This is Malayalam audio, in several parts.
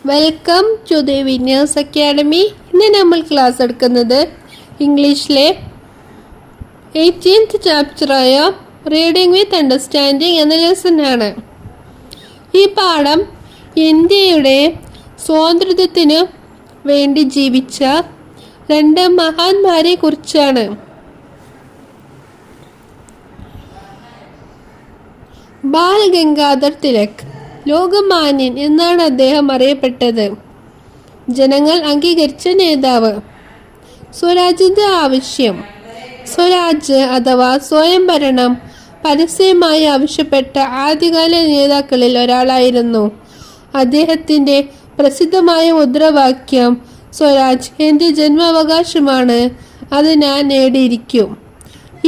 Welcome to the winners academy. ഇന്ന് നമ്മൾ ക്ലാസ് എടുക്കുന്നത് ഇംഗ്ലീഷിലെ 18th ചാപ്റ്ററായ റീഡിംഗ് വിത്ത് അണ്ടർസ്റ്റാൻഡിങ് എന്ന ലെസനാണ്. ഈ പാഠം ഇന്ത്യയുടെ സ്വാതന്ത്ര്യത്തിനു വേണ്ടി ജീവിച്ച രണ്ട് മഹാന്മാരെ കുറിച്ചാണ്. ബാൽ ഗംഗാധർ തിലക് ലോകമാന്യൻ എന്നാണ് അദ്ദേഹം അറിയപ്പെട്ടത്. ജനങ്ങൾ അംഗീകരിച്ച നേതാവ്. സ്വരാജിന്റെ ആവശ്യം. സ്വരാജ് അഥവാ സ്വയംഭരണം പരസ്യമായി ആവശ്യപ്പെട്ട ആദ്യകാല നേതാക്കളിൽ ഒരാളായിരുന്നു. അദ്ദേഹത്തിന്റെ പ്രസിദ്ധമായ മുദ്രാവാക്യം സ്വരാജ് എൻ്റെ ജന്മാവകാശമാണ്, അത് ഞാൻ നേടിയിരിക്കും.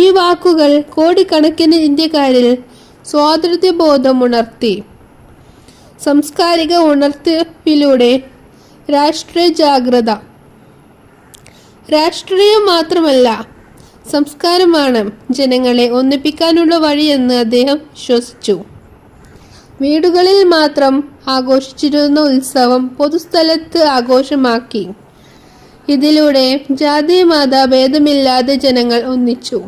ഈ വാക്കുകൾ കോടിക്കണക്കിന് ഇന്ത്യക്കാരിൽ സ്വാതന്ത്ര്യബോധം ഉണർത്തി. സാംസ്കാരിക ഉണർത്തിലൂടെ രാഷ്ട്രീയ ജാഗ്രത. രാഷ്ട്രീയം മാത്രമല്ല, സംസ്കാരമാണ് ജനങ്ങളെ ഒന്നിപ്പിക്കാനുള്ള വഴിയെന്ന് അദ്ദേഹം വിശ്വസിച്ചു. വീടുകളിൽ മാത്രം ആഘോഷിച്ചിരുന്ന ഉത്സവം പൊതുസ്ഥലത്ത് ആഘോഷമാക്കി. ഇതിലൂടെ ജാതി മത ഭേദമില്ലാതെ ജനങ്ങൾ ഒന്നിച്ചു.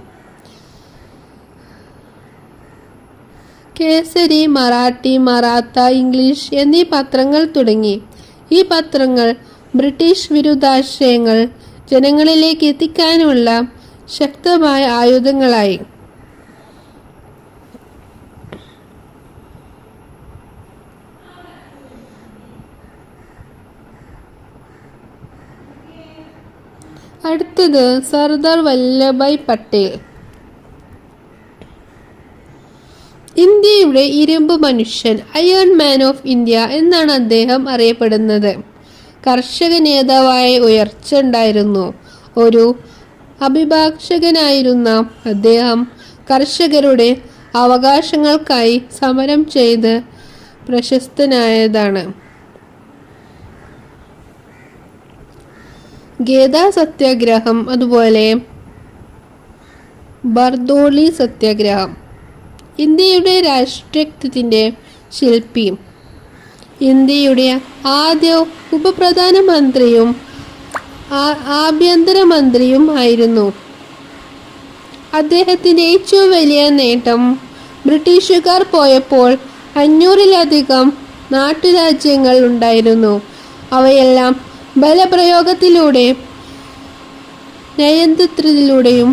കേസരി, മറാഠി, മറാത്ത, ഇംഗ്ലീഷ് എന്നീ പത്രങ്ങൾ തുടങ്ങി. ഈ പത്രങ്ങൾ ബ്രിട്ടീഷ് വിരുദ്ധാശയങ്ങൾ ജനങ്ങളിലേക്ക് എത്തിക്കാനുള്ള ശക്തമായ ആയുധങ്ങളായി. അടുത്തത് സർദാർ വല്ലഭായ് പട്ടേൽ. ഇന്ത്യയുടെ ഇരുമ്പ് മനുഷ്യൻ, അയൺ മാൻ ഓഫ് ഇന്ത്യ എന്നാണ് അദ്ദേഹം അറിയപ്പെടുന്നത്. കർഷക നേതാവായ ഉയർച്ച ഉണ്ടായിരുന്നു. ഒരു അഭിഭാഷകനായിരുന്ന അദ്ദേഹം കർഷകരുടെ അവകാശങ്ങൾക്കായി സമരം ചെയ്ത് പ്രശസ്തനായതാണ്. ഗേദ സത്യാഗ്രഹം, അതുപോലെ ബർദോളി സത്യാഗ്രഹം. ഇന്ത്യയുടെ രാഷ്ട്രത്തിന്റെ ശില്പി. ഇന്ത്യയുടെ ആദ്യ ഉപപ്രധാനമന്ത്രിയും ആഭ്യന്തരമന്ത്രിയും ആയിരുന്നു. അദ്ദേഹത്തിന്റെ ഏറ്റവും വലിയ നേട്ടം ബ്രിട്ടീഷുകാർ പോയപ്പോൾ 500-ലധികം നാട്ടുരാജ്യങ്ങൾ ഉണ്ടായിരുന്നു. അവയെല്ലാം ബലപ്രയോഗത്തിലൂടെ നയതന്ത്രത്തിലൂടെയും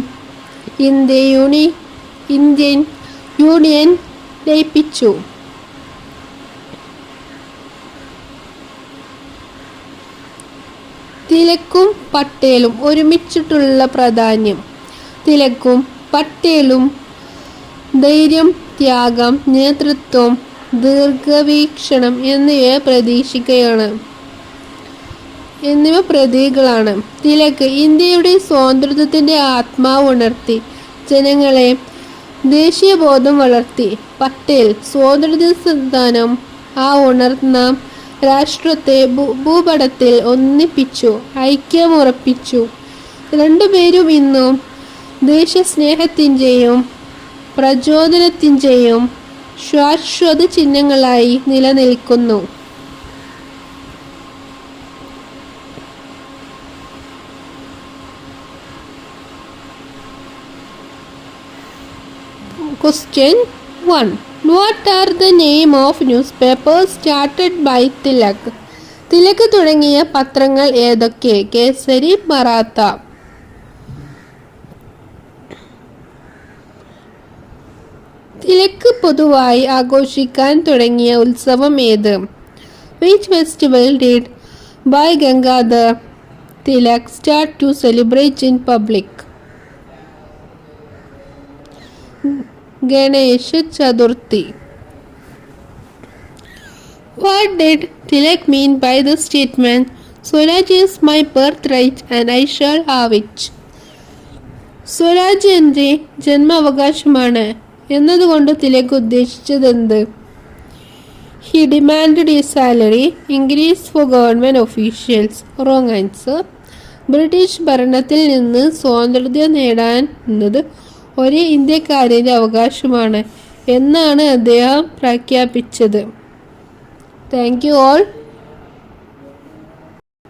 ഇന്ത്യൻ യൂണിയൻ ലയിപ്പിച്ചു. തിലക്കും പട്ടേലും ഒരുമിച്ചിട്ടുള്ള പ്രാധാന്യം. തിലക്കും പട്ടേലും ധൈര്യം, ത്യാഗം, നേതൃത്വം, ദീർഘവീക്ഷണം എന്നിവ പ്രതീകങ്ങളാണ്. തിലക് ഇന്ത്യയുടെ സ്വാതന്ത്ര്യത്തിന്റെ ആത്മാവ് ഉണർത്തി, ജനങ്ങളെ ദേശീയബോധം വളർത്തി. പട്ടേൽ സ്വാതന്ത്ര്യസന്ധാനം ആ ഉണർന്ന രാഷ്ട്രത്തെ ഭൂപടത്തിൽ ഒന്നിപ്പിച്ചു, ഐക്യമുറപ്പിച്ചു. രണ്ടുപേരും ഇന്നും ദേശസ്നേഹത്തിൻ്റെയും പ്രചോദനത്തിൻ്റെയും ശാശ്വത ചിഹ്നങ്ങളായി നിലനിൽക്കുന്നു. Question 1. What are the name of newspapers started by Tilak? Tilak തുടങ്ങിയ പത്രങ്ങൾ ഏതൊക്കെ? കേസരി, മറാത്ത. തിലക് പൊതുവായി ആഘോഷിക്കാൻ തുടങ്ങിയ ഉത്സവം ഏത്? Which festival did Bal Gangadhar Tilak start to celebrate in public? Ganesha Chaturthi. What did Tilak mean by the statement, Swaraj is my birthright and I shall have it? Swaraj എൻ്റെ ജന്മാവകാശമാണ് എന്നതുകൊണ്ട് Tilak ഉദ്ദേശിച്ചതെന്ത്? He demanded a salary increase for government officials. Wrong answer. British ഭരണത്തിൽ നിന്ന് സ്വാതന്ത്ര്യം നേടാൻ എന്നത് ഒരേ ഇന്ത്യക്കാരൻ്റെ അവകാശമാണ് എന്നാണ് അദ്ദേഹം പ്രഖ്യാപിച്ചത്. Thank you all.